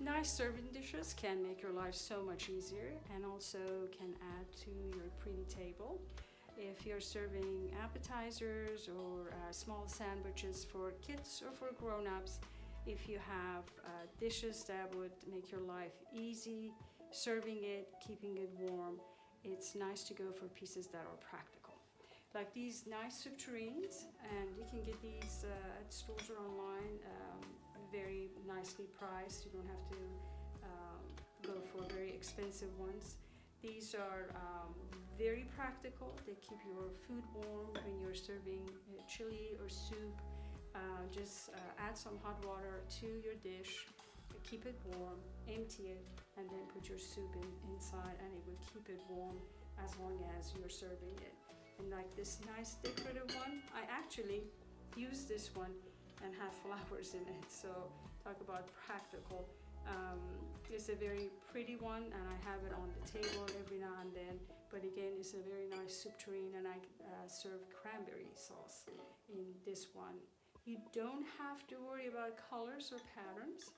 Nice serving dishes can make your life so much easier and also can add to your pretty table. If you're serving appetizers or small sandwiches for kids or for grown-ups, if you have dishes that would make your life easy, serving it, keeping it warm, it's nice to go for pieces that are practical. Like these nice soup tureens, and you can get these at stores or online, very nicely priced. You don't have to go for very expensive ones. These are very practical. They keep your food warm when you're serving chili or soup. Just add some hot water to your dish, keep it warm, empty it, and then put your soup inside, and it will keep it warm as long as you're serving it. And like this nice decorative one, I actually use this one and have flowers in it. So talk about practical. It's a very pretty one, and I have it on the table every now and then. But again, it's a very nice soup tureen, and I serve cranberry sauce in this one. You don't have to worry about colors or patterns.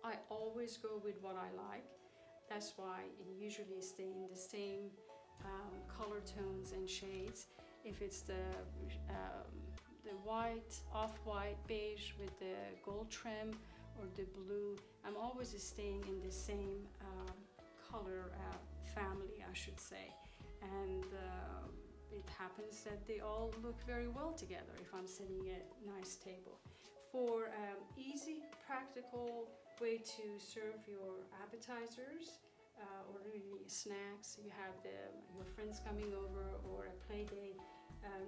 I always go with what I like. That's why it usually stays in the same color tones and shades. If it's the white, off-white, beige with the gold trim, or the blue, I'm always staying in the same color family, I should say. And it happens that they all look very well together if I'm sitting at a nice table. For easy, practical way to serve your appetizers or really snacks, you have your friends coming over or a play date,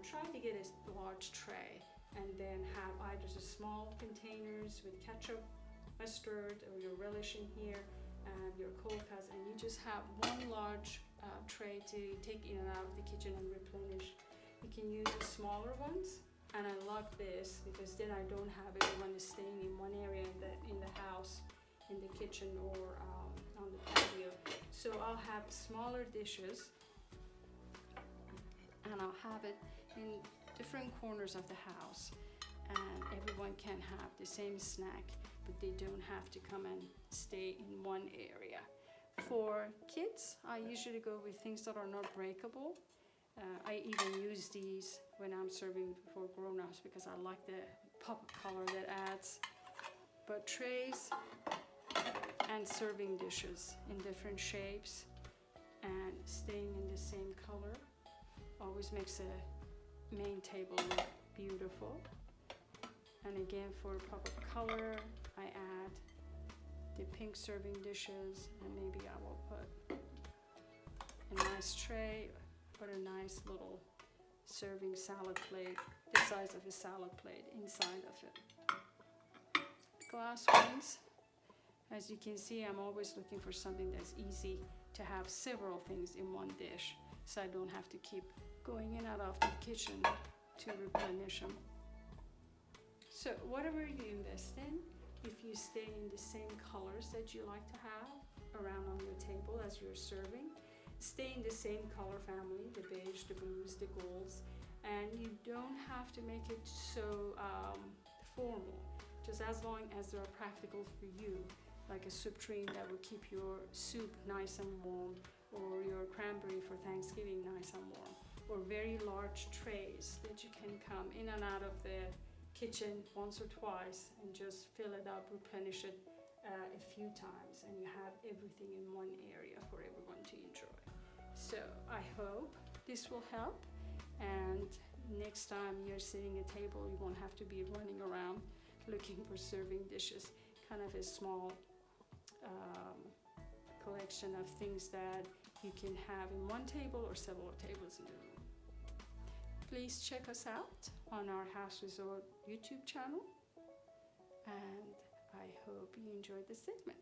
try to get a large tray and then have either the small containers with ketchup, mustard, or your relish in here, and your cold cuts, and you just have one large tray to take in and out of the kitchen and replenish. You can use the smaller ones, and I like this because then I don't have everyone staying in one area in the house, in the kitchen, or on the patio. So I'll have smaller dishes, and I'll have it in different corners of the house, and everyone can have the same snack, but they don't have to come and stay in one area. For kids, I usually go with things that are not breakable. I even use these when I'm serving for grown-ups because I like the pop color that adds. But trays and serving dishes in different shapes and staying in the same color always makes a main table look beautiful. And again, for pop of color, I add the pink serving dishes, and maybe I will put a nice tray, put a nice little serving salad plate, the size of a salad plate inside of it. Glass ones, as you can see, I'm always looking for something that's easy to have several things in one dish, so I don't have to keep going in and out of the kitchen to replenish them. So whatever you invest in, if you stay in the same colors that you like to have around on your table as you're serving, stay in the same color family, the beige, the blues, the golds, and you don't have to make it so formal, just as long as they're practical for you, like a soup tureen that will keep your soup nice and warm, or your cranberry for Thanksgiving nice and warm, or very large trays that you can come in and out of the kitchen once or twice and just fill it up, replenish it a few times, and you have everything in one area for everyone to enjoy. So I hope this will help, and next time you're sitting at a table, you won't have to be running around looking for serving dishes. Kind of a small collection of things that you can have in one table or several tables in the room. Please check us out on our House Resort YouTube channel, and I hope you enjoyed the segment.